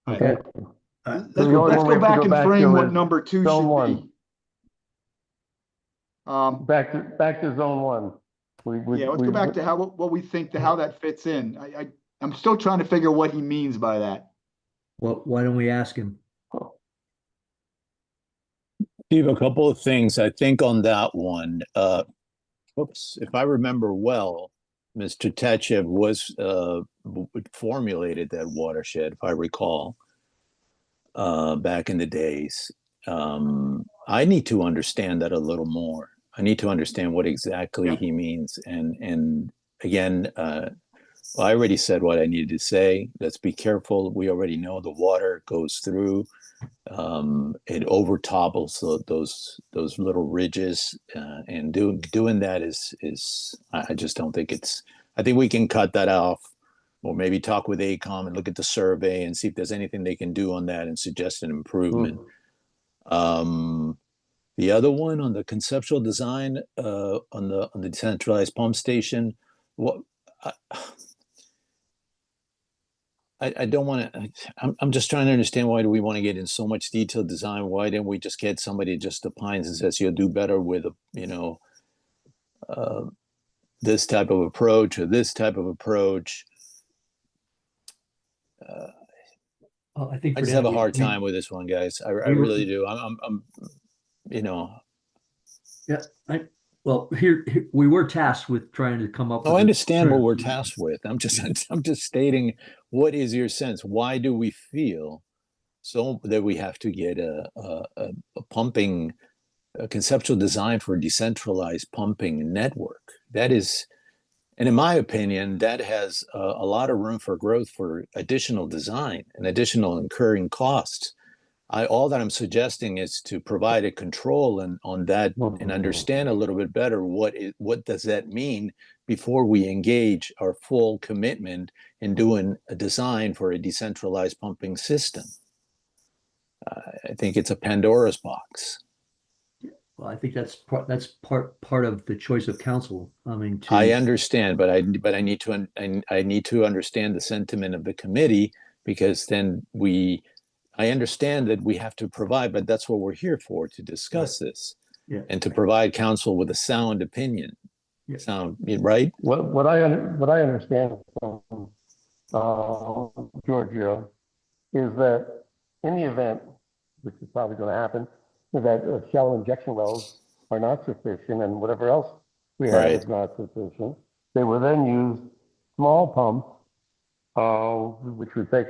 Speaker 1: Okay.
Speaker 4: Let's
Speaker 2: So the only
Speaker 4: let's
Speaker 2: one we
Speaker 4: go
Speaker 2: have to
Speaker 4: back
Speaker 2: go
Speaker 4: and
Speaker 2: back
Speaker 4: frame
Speaker 2: to
Speaker 4: what
Speaker 2: is
Speaker 4: number two
Speaker 2: zone
Speaker 4: should
Speaker 2: one.
Speaker 4: be.
Speaker 2: Back to zone one.
Speaker 4: Yeah, let's go back to what we think how that fits in. I'm still trying to figure what he means by that.
Speaker 1: Well, why don't we ask him?
Speaker 3: Steve, a couple of things I think on that one. If I remember well, Mr. Tachev was formulated that watershed, if I recall, back in the days. I need to understand that a little more. I need to understand what exactly he means. And again, I already said what I needed to say. Let's be careful. We already know the water goes through. It over topples those little ridges, and doing that is I just don't think I think we can cut that off, or maybe talk with AECOM and look at the survey and see if there's anything they can do on that and suggest an improvement. The other one on the conceptual design on the decentralized pump station, what I don't want to. I'm just trying to understand, why do we want to get in so much detailed design? Why didn't we just get somebody just opines and says you'll do better with this type of approach or this type of approach?
Speaker 1: I think
Speaker 3: I just have a hard time with this one, guys. I really do. I'm
Speaker 1: Yeah, well, here we were tasked with trying to come up.
Speaker 3: I understand what we're tasked with. I'm just stating, what is your sense? Why do we feel so that we have to get a conceptual design for a decentralized pumping network? That is, and in my opinion, that has a lot of room for growth for additional design and additional incurring costs. All that I'm suggesting is to provide a control on that and understand a little bit better what does that mean before we engage our full commitment in doing a design for a decentralized pumping system. I think it's a Pandora's box.
Speaker 1: Well, I think that's part of the choice of council. I mean,
Speaker 3: I understand, but I need to understand the sentiment of the committee, because then I understand that we have to provide, but that's what we're here for, to discuss this, and to provide council with a sound opinion.
Speaker 1: Yeah.
Speaker 3: Sound right?
Speaker 2: What I understand from Giorgio is that in the event, which is probably going to happen, that shallow injection wells are not sufficient and whatever else we have is not sufficient, they will then use small pumps, which would take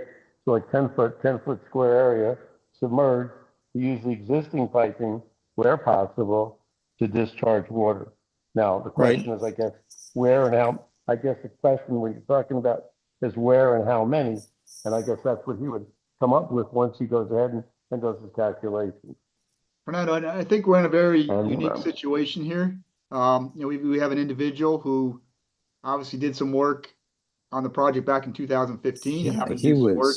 Speaker 2: like 10 foot square area, submerged, to use the existing piping where possible to discharge water. Now, the question is, I guess, where and how. I guess the question when you're talking about is where and how many, and I guess that's what he would come up with once he goes ahead and does his calculations.
Speaker 4: Fernando, I think we're in a very unique situation here. We have an individual who obviously did some work on the project back in 2015. He was work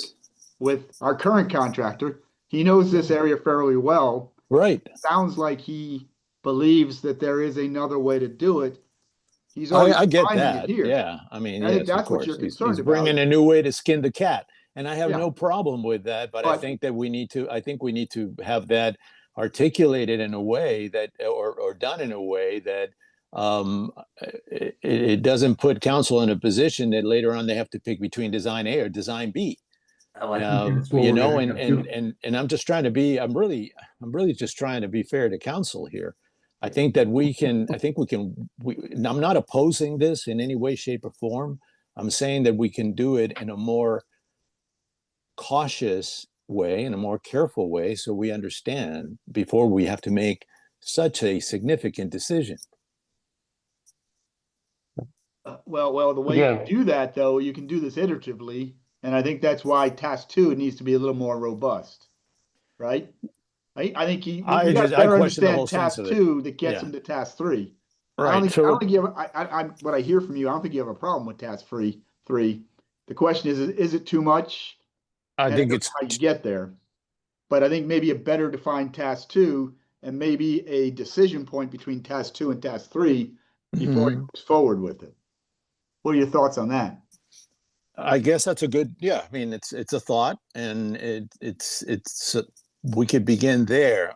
Speaker 4: with our current contractor. He knows this area fairly well.
Speaker 3: Right.
Speaker 4: Sounds like he believes that there is another way to do it. He's already
Speaker 3: I get
Speaker 4: finding it
Speaker 3: that.
Speaker 4: here.
Speaker 3: Yeah. I mean,
Speaker 4: And I think
Speaker 3: yes, of
Speaker 4: that's what
Speaker 3: course.
Speaker 4: you're
Speaker 3: He's
Speaker 4: concerned
Speaker 3: bringing
Speaker 4: about.
Speaker 3: a new way to skin the cat. And I have
Speaker 4: Yeah.
Speaker 3: no problem with that, but I
Speaker 4: But-
Speaker 3: think that I think we need to have that articulated in a way that, or done in a way that it doesn't put council in a position that later on they have to pick between design A or design B.
Speaker 1: Oh, I think that's what
Speaker 3: You
Speaker 1: we're
Speaker 3: know,
Speaker 1: gonna have to.
Speaker 3: and I'm just trying to be, I'm really just trying to be fair to council here. I think that we can, I'm not opposing this in any way, shape, or form. I'm saying that we can do it in a more cautious way, in a more careful way, so we understand before we have to make such a significant decision.
Speaker 4: Well, the way
Speaker 2: Again.
Speaker 4: you do that though, you can do this iteratively, and I think that's why task 2 needs to be a little more robust, right? I think you
Speaker 3: I
Speaker 4: got to
Speaker 3: I
Speaker 4: better
Speaker 3: question the
Speaker 4: understand
Speaker 3: whole sense
Speaker 4: task
Speaker 3: of it.
Speaker 4: 2 that gets
Speaker 3: Yeah.
Speaker 4: him to task 3.
Speaker 3: Right.
Speaker 4: I don't think you have. I'm what I hear from you. I don't think you have a problem with task 3. The question is it too much?
Speaker 3: I
Speaker 4: And
Speaker 3: think
Speaker 4: that's
Speaker 3: it's
Speaker 4: how you get there. But I think maybe a better defined task 2 and maybe a decision point between task 2 and task 3 before he
Speaker 3: Mhm.
Speaker 4: moves forward with it. What are your thoughts on that?
Speaker 3: I guess that's a good, yeah. I mean, it's a thought, and we could begin there.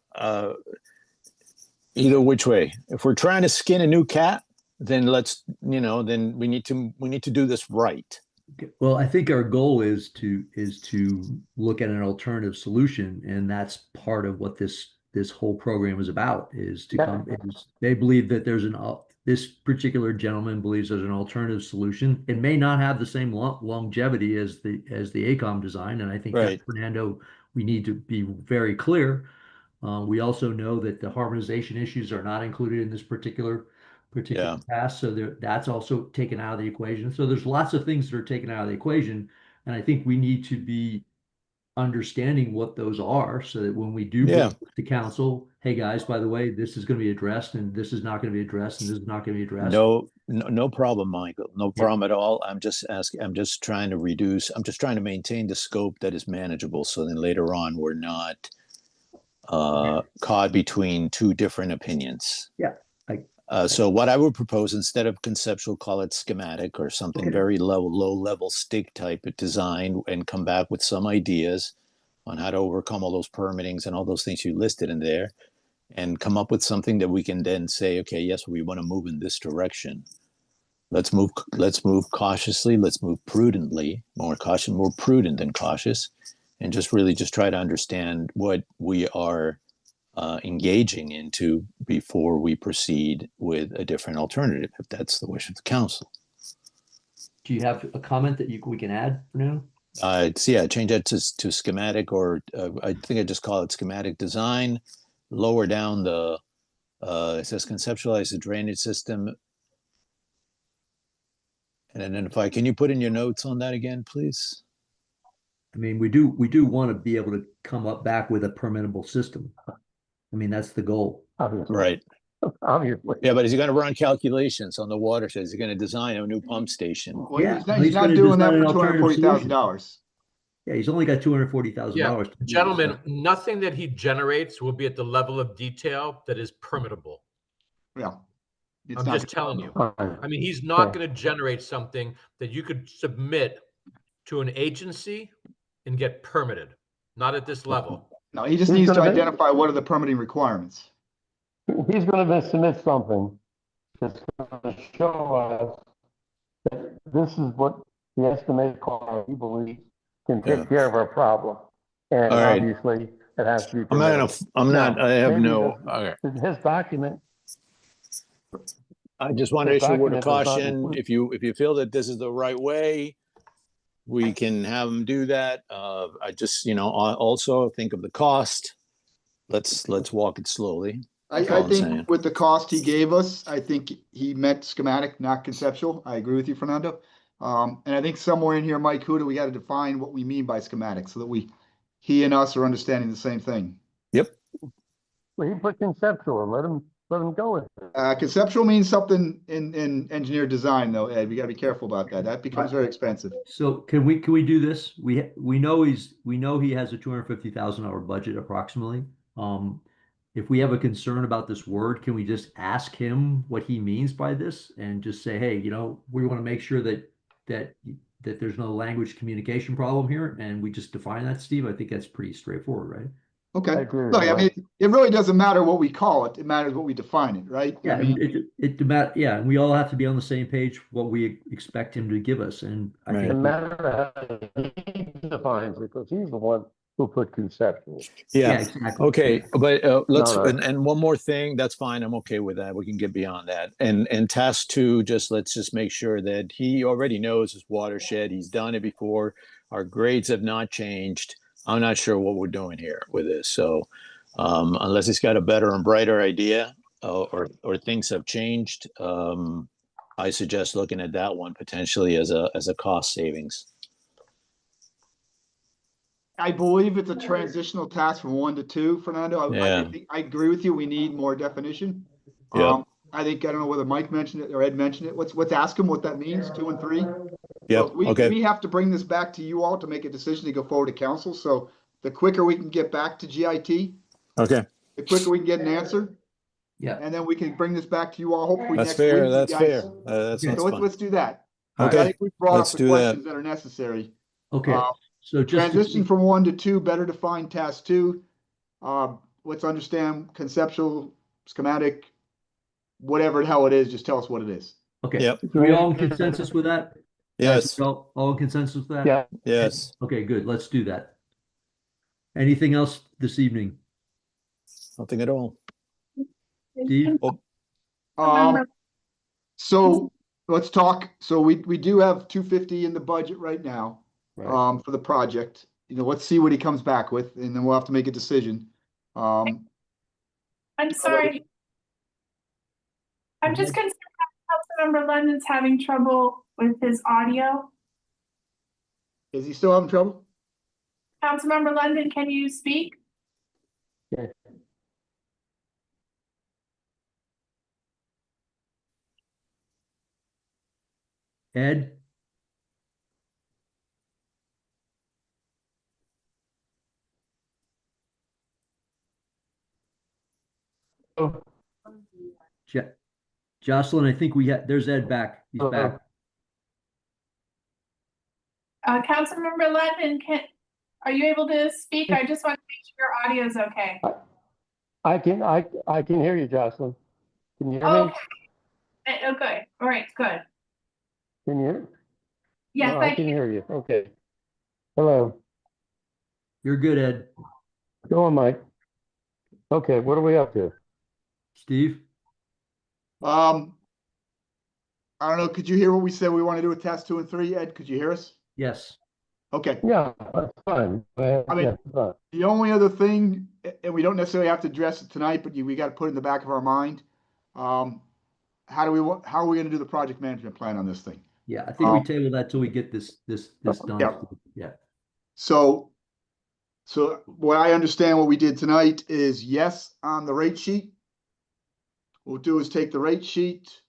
Speaker 3: Either which way, if we're trying to skin a new cat, then then we need to do this right.
Speaker 1: Well, I think our goal is to look at an alternative solution, and that's part of what this whole program is about. Is to come. They believe that this particular gentleman believes there's an alternative solution. It may not have the same longevity as the ACOM design, and I think that
Speaker 3: Right.
Speaker 1: Fernando, we need to be very clear. We also know that the harmonization issues are not included in this particular
Speaker 3: Yeah.
Speaker 1: task, so that's also taken out of the equation. So there's lots of things that are taken out of the equation, and I think we need to be understanding what those are, so that when we do bring
Speaker 3: Yeah.
Speaker 1: it to council, hey guys, by the way, this is going to be addressed, and this is not going to be addressed, and this is not going to be addressed.
Speaker 3: No problem, Michael. No problem at all. I'm just trying to maintain the scope that is manageable, so then later on we're not caught between two different opinions.
Speaker 1: Yeah.
Speaker 3: So what I would propose, instead of conceptual, call it schematic or something very low level stick type of design, and come back with some ideas on how to overcome all those permittings and all those things you listed in there, and come up with something that we can then say, okay, yes, we want to move in this direction. Let's move cautiously. Let's move prudently. More prudent than cautious, and just try to understand what we are engaging into before we proceed with a different alternative, if that's the wish of the council.
Speaker 1: Do you have a comment that we can add for now?
Speaker 3: Change that to schematic, or I think I just call it schematic design. Lower down it says conceptualize the drainage system and identify. Can you put in your notes on that again, please?
Speaker 1: I mean, we do want to be able to come up back with a permittable system. I mean, that's the goal.
Speaker 2: Obviously.
Speaker 3: Right.
Speaker 2: Obviously.
Speaker 3: Yeah, but is he going to run calculations on the watershed? Is he going to design a new pump station?
Speaker 4: Well,
Speaker 1: Yeah,
Speaker 4: he's not
Speaker 1: gonna
Speaker 4: doing that
Speaker 1: design
Speaker 4: for
Speaker 1: an alternative
Speaker 4: $240,000.
Speaker 1: Yeah, he's only got $240,000.
Speaker 6: Yeah, gentlemen, nothing that he generates will be at the level of detail that is permittable.
Speaker 4: Yeah.
Speaker 6: I'm just telling you. I mean, he's not going to generate something that you could submit to an agency and get permitted. Not at this level.
Speaker 4: No, he just needs to identify what are the permitting requirements.
Speaker 2: He's going to submit something that's going to show us that this is what the estimated cost he believes can take care of our problem. And obviously, it has to be his document.
Speaker 3: I just want to issue a word of caution. If you feel that this is the right way, we can have them do that. I just, also think of the cost. Let's walk it slowly.
Speaker 4: I think with the cost he gave us, I think he meant schematic, not conceptual. I agree with you, Fernando. And I think somewhere in here, Mike Huda, we got to define what we mean by schematic so that he and us are understanding the same thing.
Speaker 3: Yep.
Speaker 2: Well, he put conceptual and let him go with it.
Speaker 4: Conceptual means something in engineer design, though, Ed. We got to be careful about that. That becomes very expensive.
Speaker 1: So can we do this? We know he has a $250,000 budget approximately. if we have a concern about this word, can we just ask him what he means by this and just say, hey, we want to make sure that that there's no language communication problem here, and we just define that, Steve? I think that's pretty straightforward, right?
Speaker 4: Okay.
Speaker 2: I agree with
Speaker 4: Look,
Speaker 2: you,
Speaker 4: I mean,
Speaker 2: Mike.
Speaker 4: it really doesn't matter what we call it. It matters what we define it, right? I
Speaker 1: Yeah,
Speaker 4: mean,
Speaker 1: yeah, and we all have to be on the same page what we expect him to give us, and I
Speaker 3: Right.
Speaker 2: No
Speaker 1: think
Speaker 2: matter how he defines it, because he's the one who put conceptual.
Speaker 1: yeah,
Speaker 3: Yeah.
Speaker 1: exactly.
Speaker 3: Okay,
Speaker 1: Yeah.
Speaker 3: but let's
Speaker 2: No.
Speaker 3: and one more thing. That's fine. I'm okay with that. We can get beyond that. And task two, let's just make sure that he already knows his watershed. He's done it before. Our grades have not changed. I'm not sure what we're doing here with this. So unless he's got a better and brighter idea, or things have changed, I suggest looking at that one potentially as a cost savings.
Speaker 4: I believe it's a transitional task from 1 to 2, Fernando.
Speaker 3: Yeah.
Speaker 4: I agree with you. We need more definition.
Speaker 3: Yep.
Speaker 4: I think, I don't know whether Mike mentioned it or Ed mentioned it. Let's ask him what that means, 2 and 3.
Speaker 3: Yep.
Speaker 4: Look, we
Speaker 3: Okay.
Speaker 4: have to bring this back to you all to make a decision to go forward to council. So the quicker we can get back to GIT,
Speaker 3: Okay.
Speaker 4: the quicker we can get an answer.
Speaker 1: Yeah.
Speaker 4: And then we can bring this back to you all hopefully
Speaker 3: That's
Speaker 4: next
Speaker 3: fair.
Speaker 4: week.
Speaker 3: That's
Speaker 4: You guys-
Speaker 3: fair. That
Speaker 1: Okay.
Speaker 3: sounds
Speaker 4: So
Speaker 3: fun.
Speaker 4: let's do that.
Speaker 3: Okay.
Speaker 4: I think we brought
Speaker 3: Let's
Speaker 4: up the
Speaker 3: do that.
Speaker 4: questions that are necessary.
Speaker 1: Okay. So just to
Speaker 4: Transition from 1 to 2, better define task 2. Let's understand conceptual, schematic, whatever the hell it is, just tell us what it is.
Speaker 1: okay.
Speaker 3: Yep.
Speaker 1: Are we all in consensus with that?
Speaker 3: Yes.
Speaker 1: Guys, all in consensus with that?
Speaker 2: Yeah,
Speaker 3: Yes.
Speaker 1: Okay, good. Let's do that. Anything else this evening,
Speaker 3: Nothing at all.
Speaker 1: Steve?
Speaker 4: So let's talk. So we do have 250 in the budget right now,
Speaker 1: Right.
Speaker 4: for the project. Let's see what he comes back with, and then we'll have to make a decision.
Speaker 7: I'm sorry. I'm just concerned that Councilmember London's having trouble with his audio.
Speaker 4: Is he still having trouble?
Speaker 7: Councilmember London, can you speak?
Speaker 1: Ed?
Speaker 2: Oh.
Speaker 1: Jo- Jocelyn, I think there's Ed back. He's back.
Speaker 7: Councilmember London, are you able to speak? I just want to make sure your audio is okay.
Speaker 2: I can hear you, Jocelyn. Can you hear
Speaker 7: Oh,
Speaker 2: me?
Speaker 7: okay. Okay. All right. Good.
Speaker 2: Can you hear?
Speaker 7: Yes,
Speaker 2: No,
Speaker 7: I
Speaker 2: I can hear you. Okay. Hello.
Speaker 1: You're good, Ed.
Speaker 2: Go on, Mike. Okay, what are we up to?
Speaker 1: Steve?
Speaker 4: I don't know. Could you hear what we said we want to do with task 2 and 3, Ed? Could you hear us?
Speaker 1: Yes.
Speaker 4: Okay.
Speaker 2: Yeah, that's fine.
Speaker 4: I mean-
Speaker 2: Yeah, fine.
Speaker 4: The only other thing, and we don't necessarily have to address it tonight, but we got to put it in the back of our mind. How are we going to do the project management plan on this thing?
Speaker 1: Yeah, I think we table that till we get this done.
Speaker 4: Yeah.
Speaker 1: Yeah.
Speaker 4: So what I understand what we did tonight is yes on the rate sheet. What we'll do is take the rate sheet.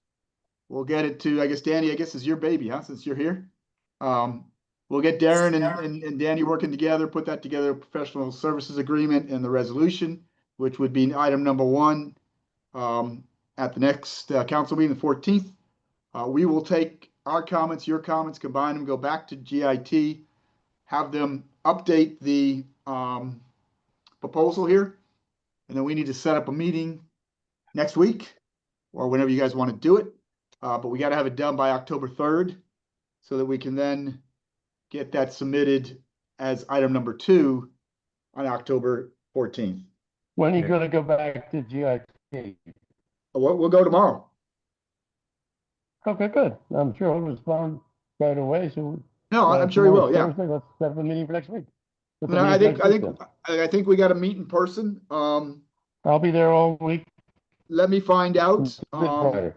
Speaker 4: We'll get it to, I guess, Danny, is your baby, huh? Since you're here. We'll get Darren and Danny working together, put that together, professional services agreement and the resolution, which would be item number 1 at the next council meeting, the 14th. We will take our comments, your comments, combine them, go back to GIT, have them update the proposal here. And then we need to set up a meeting next week or whenever you guys want to do it. But we got to have it done by October 3rd so that we can then get that submitted as item number 2 on October 14th.
Speaker 2: When are you gonna go back to GIT?
Speaker 4: We'll go tomorrow.
Speaker 2: Okay, good. I'm sure he'll respond right away, so.
Speaker 4: No, I'm sure he will. Yeah.
Speaker 2: Thursday, let's set up a meeting for next week. Let's
Speaker 4: No,
Speaker 2: have a
Speaker 4: I
Speaker 2: meeting
Speaker 4: think
Speaker 2: next week then.
Speaker 4: I think we got to meet in person.
Speaker 2: I'll be there all week.
Speaker 4: Let me find out.
Speaker 2: Good Friday.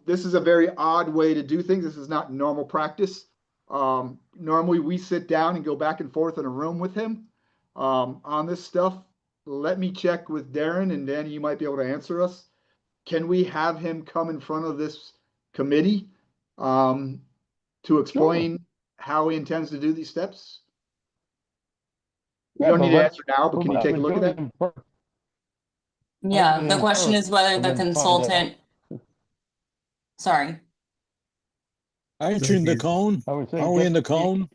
Speaker 4: This is a very odd way to do things. This is not normal practice. Normally we sit down and go back and forth in a room with him on this stuff. Let me check with Darren, and Danny, you might be able to answer us. Can we have him come in front of this committee to explain how he intends to do these steps? You
Speaker 2: Yeah,
Speaker 4: don't
Speaker 2: but
Speaker 4: need to
Speaker 2: what-
Speaker 4: answer now, but can you take a look at that?
Speaker 8: Yeah, the question is whether
Speaker 2: and
Speaker 8: the
Speaker 2: then find out.
Speaker 8: consultant, sorry,
Speaker 3: Aren't
Speaker 1: Go
Speaker 3: you in the
Speaker 1: ahead,
Speaker 3: cone?
Speaker 2: I would say
Speaker 3: Are we in the
Speaker 2: get-
Speaker 3: cone?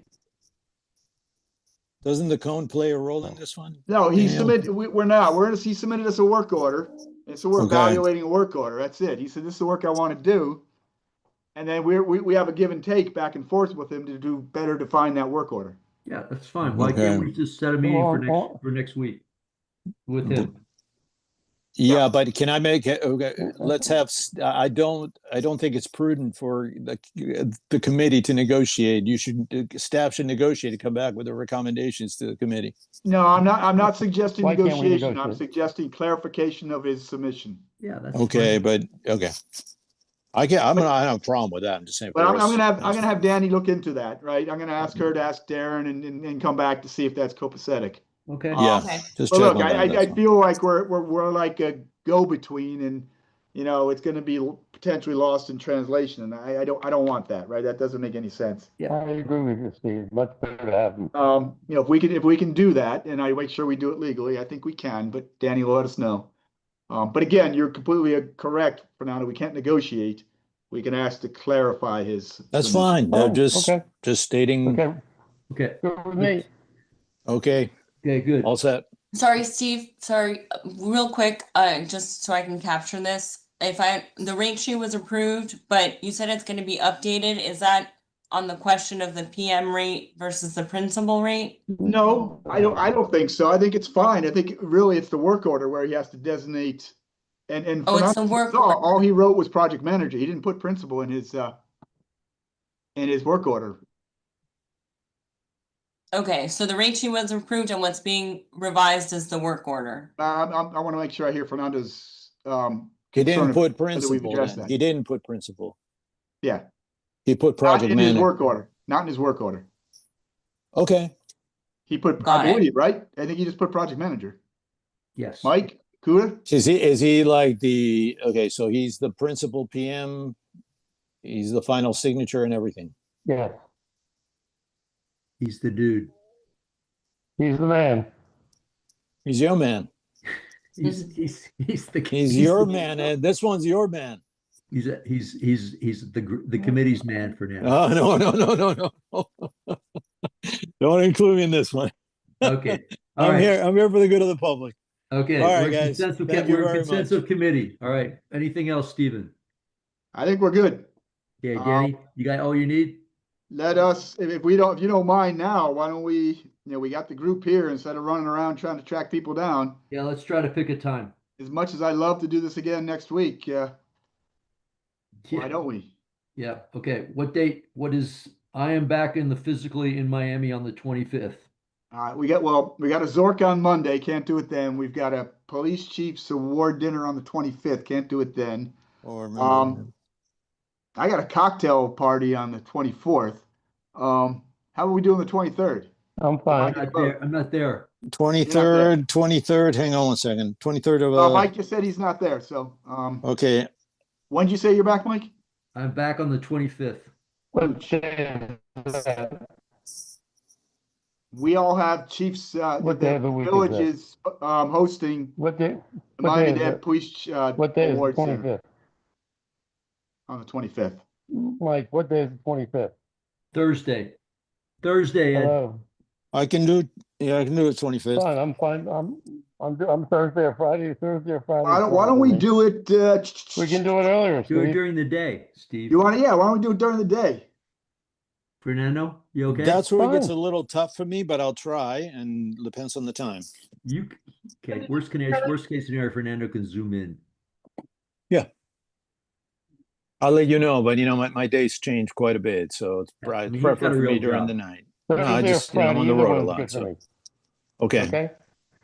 Speaker 3: Doesn't the cone play a role in this one?
Speaker 4: No, he
Speaker 3: Daniel?
Speaker 4: submitted, we're not, he submitted us a work order. And so we're
Speaker 3: Okay.
Speaker 4: evaluating a work order. That's it. He said, this is the work I want to do. And then we have a give and take back and forth with him to do better define that work order.
Speaker 1: yeah, that's fine. Why can't we just set a meeting for next week with him?
Speaker 3: Yeah, but can I make it, okay, let's have, I don't think it's prudent for the committee to negotiate. Staff should negotiate to come back with the recommendations to the committee.
Speaker 4: No, I'm not suggesting
Speaker 2: Why can't we
Speaker 4: negotiation. I'm
Speaker 2: negotiate?
Speaker 4: suggesting clarification of his submission.
Speaker 1: Yeah, that's
Speaker 3: Okay,
Speaker 1: fine.
Speaker 3: but, okay. I don't have a problem with that. I'm just saying.
Speaker 4: But I'm gonna have Danny look into that, right? I'm gonna ask her to ask Darren and come back to see if that's copacetic.
Speaker 1: Okay.
Speaker 3: Yeah,
Speaker 8: Okay.
Speaker 3: just
Speaker 4: But
Speaker 3: check
Speaker 4: look,
Speaker 3: on that.
Speaker 4: I
Speaker 3: that's fine.
Speaker 4: feel like we're like a go-between, and it's gonna be potentially lost in translation, and I don't want that, right? That doesn't make any sense.
Speaker 2: I agree with you, Steve. Much better to have them.
Speaker 4: If we can do that, and I make sure we do it legally, I think we can. But Danny will let us know. But again, you're completely correct, Fernando. We can't negotiate. We can ask to clarify his.
Speaker 3: That's
Speaker 4: submission.
Speaker 3: fine. They're
Speaker 2: Okay.
Speaker 3: just stating,
Speaker 2: Okay,
Speaker 1: Okay.
Speaker 2: good with me.
Speaker 3: okay,
Speaker 1: Okay, good.
Speaker 3: all set.
Speaker 8: sorry, Steve, sorry, real quick, just so I can capture this. The rate sheet was approved, but you said it's gonna be updated, is that on the question of the PM rate versus the principal rate?
Speaker 4: No, I don't think so. I think it's fine. I think really it's the work order where he has to designate. And
Speaker 8: Oh, it's
Speaker 4: Fernando
Speaker 8: the work
Speaker 4: saw,
Speaker 8: order.
Speaker 4: all he wrote was project manager. He didn't put principal in his work order.
Speaker 8: Okay, so the rate sheet was approved and what's being revised is the work order.
Speaker 4: I want to make sure I hear Fernando's
Speaker 3: He didn't
Speaker 4: concern of
Speaker 3: put
Speaker 4: whether we've
Speaker 3: principal
Speaker 4: addressed
Speaker 3: then.
Speaker 4: that.
Speaker 3: He didn't put principal.
Speaker 4: Yeah,
Speaker 3: He put
Speaker 4: not
Speaker 3: project
Speaker 4: in his
Speaker 3: manager.
Speaker 4: work order. Not in his work order.
Speaker 3: Okay,
Speaker 4: He put,
Speaker 8: Got
Speaker 4: I
Speaker 8: it.
Speaker 4: believe, right? I think he just put project manager.
Speaker 1: Yes.
Speaker 4: Mike Kuda?
Speaker 3: is he like okay, so he's the principal PM, he's the final signature and everything.
Speaker 2: Yeah,
Speaker 1: He's the dude.
Speaker 2: he's the man.
Speaker 3: He's your man.
Speaker 1: He's the
Speaker 3: He's your man, and this one's your man.
Speaker 1: He's the committee's man for now.
Speaker 3: Oh, no. Don't include me in this one.
Speaker 1: Okay. All
Speaker 3: I'm
Speaker 1: right.
Speaker 3: here. I'm here for the good of the public.
Speaker 1: Okay.
Speaker 3: All right,
Speaker 1: we're in
Speaker 3: guys.
Speaker 1: consensus-
Speaker 3: Thank you
Speaker 1: we're in
Speaker 3: very
Speaker 1: consensus
Speaker 3: much.
Speaker 1: committee. All right. Anything else, Stephen?
Speaker 4: I think we're good.
Speaker 1: Okay, Danny, you got all you need?
Speaker 4: Let us, if you don't mind now, why don't we, we got the group here instead of running around trying to track people down.
Speaker 1: Yeah, let's try to pick a time.
Speaker 4: As much as I love to do this again next week, why
Speaker 1: Yeah.
Speaker 4: don't we?
Speaker 1: Yeah. Okay. What date? I am back physically in Miami on the 25th.
Speaker 4: We got a Zork on Monday, can't do it then. We've got a police chief's award dinner on the 25th, can't do it then.
Speaker 3: Or
Speaker 4: I got a cocktail party on the 24th. How are we doing the 23rd?
Speaker 2: I'm fine.
Speaker 1: I'm not there.
Speaker 3: 23rd. Hang on one second. 23rd of
Speaker 4: Mike just said he's not there, so,
Speaker 3: okay.
Speaker 4: when did you say you're back, Mike?
Speaker 1: I'm back on the 25th.
Speaker 2: What chance is that?
Speaker 4: We all have chiefs,
Speaker 2: What day of the week is
Speaker 4: village
Speaker 2: that?
Speaker 4: is, hosting
Speaker 2: What day?
Speaker 4: the
Speaker 2: What day is
Speaker 4: Miami-Dade
Speaker 2: it?
Speaker 4: Police,
Speaker 2: What day is the
Speaker 4: awards dinner
Speaker 2: 25th?
Speaker 4: on the 25th.
Speaker 2: Mike, what day is the 25th?
Speaker 1: Thursday, Ed.
Speaker 2: Hello.
Speaker 3: I can do it 25th.
Speaker 2: Fine, I'm fine. I'm Thursday or Friday. Thursday or Friday.
Speaker 4: Why don't we do it,
Speaker 2: We can do it earlier,
Speaker 1: Do it
Speaker 2: Steve.
Speaker 1: during the day, Steve.
Speaker 4: why don't we do it during the day?
Speaker 1: Fernando, you okay?
Speaker 3: That's where it gets a
Speaker 2: Fine.
Speaker 3: little tough for me, but I'll try, and depends on the time.
Speaker 1: Okay. Worst case scenario, Fernando can zoom in.
Speaker 3: I'll let you know, but my days change quite a bit, so it's
Speaker 1: Yeah, I mean, he's
Speaker 3: preferable
Speaker 1: got a
Speaker 3: for me
Speaker 1: real
Speaker 3: during
Speaker 1: job.
Speaker 3: the night. No, I
Speaker 2: Thursday or
Speaker 3: just, I'm
Speaker 2: Friday,
Speaker 3: on the
Speaker 2: either
Speaker 3: road a
Speaker 2: one's
Speaker 3: lot,
Speaker 2: good for
Speaker 3: so,
Speaker 2: me.
Speaker 3: okay.
Speaker 2: Okay?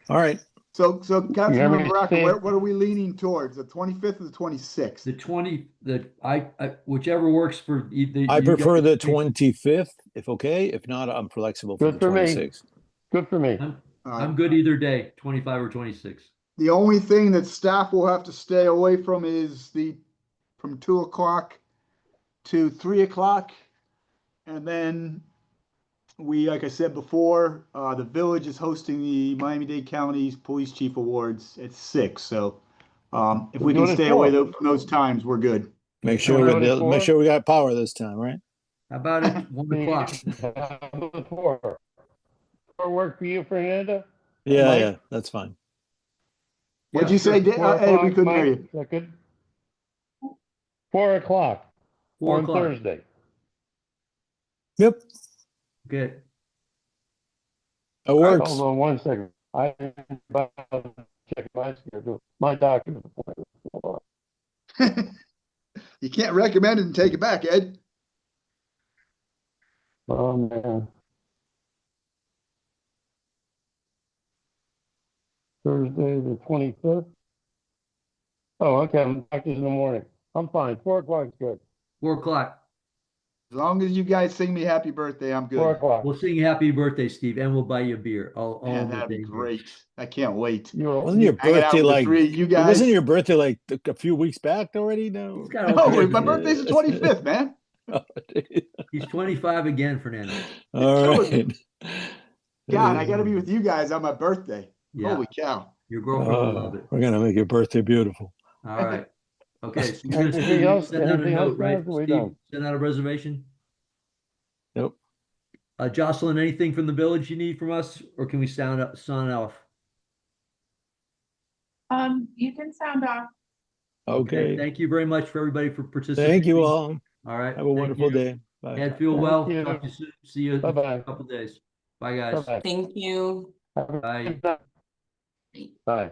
Speaker 3: All right.
Speaker 4: So
Speaker 2: hear me,
Speaker 4: Councilmember Bracker,
Speaker 2: Steve?
Speaker 4: what are we leaning towards, the 25th or the 26th?
Speaker 1: Whichever works for either.
Speaker 3: I
Speaker 1: you
Speaker 3: prefer
Speaker 1: guys.
Speaker 3: the 25th, if okay. If not, I'm flexible for
Speaker 2: Good
Speaker 3: the
Speaker 2: for me.
Speaker 3: 26th.
Speaker 2: Good for me.
Speaker 1: I'm good either day, 25 or 26.
Speaker 4: The only thing that staff will have to stay away from is from 2 o'clock to 3 o'clock. And then like I said before, the village is hosting the Miami-Dade County's Police Chief Awards at 6. So If we
Speaker 2: We're
Speaker 4: can
Speaker 2: doing it
Speaker 4: stay away
Speaker 2: for-
Speaker 4: from those times, we're good.
Speaker 3: Make
Speaker 2: So
Speaker 3: sure
Speaker 2: we're doing it
Speaker 3: we
Speaker 2: for-
Speaker 3: we got power this time, right?
Speaker 1: How about it? 1 o'clock?
Speaker 2: Four work for you, Fernanda?
Speaker 3: Yeah,
Speaker 2: Mike?
Speaker 3: yeah, that's fine.
Speaker 4: What'd you say, Ed? We couldn't hear you.
Speaker 2: Is that good? 4 o'clock
Speaker 1: 4
Speaker 2: on
Speaker 1: o'clock.
Speaker 2: Thursday.
Speaker 3: Yep,
Speaker 1: Good.
Speaker 3: it works.
Speaker 2: Hold on one second. I about to check my schedule. My doctor's appointment. Hold on.
Speaker 4: You can't recommend it and take it back, Ed.
Speaker 2: Oh, man. Thursday, the 25th. Oh, okay. I'm doctor's in the morning. I'm fine. 4 o'clock is good.
Speaker 1: 4 o'clock.
Speaker 4: As long as you guys sing me happy birthday, I'm
Speaker 2: 4
Speaker 4: good.
Speaker 2: o'clock.
Speaker 1: We'll sing you happy birthday, Steve, and we'll buy you a beer. All
Speaker 4: Man,
Speaker 1: in the
Speaker 4: that'd be
Speaker 1: same beer.
Speaker 4: great. I can't wait.
Speaker 3: Wasn't your
Speaker 4: Hanging out
Speaker 3: birthday
Speaker 4: with the
Speaker 3: like?
Speaker 4: three of you
Speaker 3: It
Speaker 4: guys.
Speaker 3: wasn't your birthday like a few weeks back already? No.
Speaker 1: He's got all
Speaker 4: No,
Speaker 1: kinds
Speaker 4: my
Speaker 1: of-
Speaker 4: birthday's the 25th, man.
Speaker 1: He's 25 again, Fernando.
Speaker 3: All
Speaker 4: killing
Speaker 3: right.
Speaker 4: God, I gotta be with you guys on my birthday.
Speaker 1: Yeah,
Speaker 4: Holy cow.
Speaker 1: your girlfriend will love it.
Speaker 3: We're gonna make your birthday beautiful.
Speaker 1: All right. Okay, so you're
Speaker 2: Anything
Speaker 1: gonna
Speaker 2: else?
Speaker 1: send out a
Speaker 2: Anything else,
Speaker 1: note, right,
Speaker 2: guys? Are we
Speaker 1: Steve?
Speaker 2: done?
Speaker 1: Send out a reservation?
Speaker 3: Yep.
Speaker 1: Jocelyn, anything from the village you need from us, or can we sign off?
Speaker 7: You can sound off.
Speaker 3: Okay.
Speaker 1: Thank you very much for everybody for participating.
Speaker 3: Thank you all.
Speaker 1: All right.
Speaker 3: Have a
Speaker 1: thank
Speaker 3: wonderful
Speaker 1: you.
Speaker 3: day. Bye.
Speaker 1: Ed, feel
Speaker 2: Thank
Speaker 1: well.
Speaker 2: you.
Speaker 1: Talk to you soon. See you in
Speaker 2: Bye-bye.
Speaker 1: a couple days. Bye, guys.
Speaker 2: Bye-bye.
Speaker 8: Thank you.
Speaker 2: Have a
Speaker 1: Bye.
Speaker 2: good night. Bye.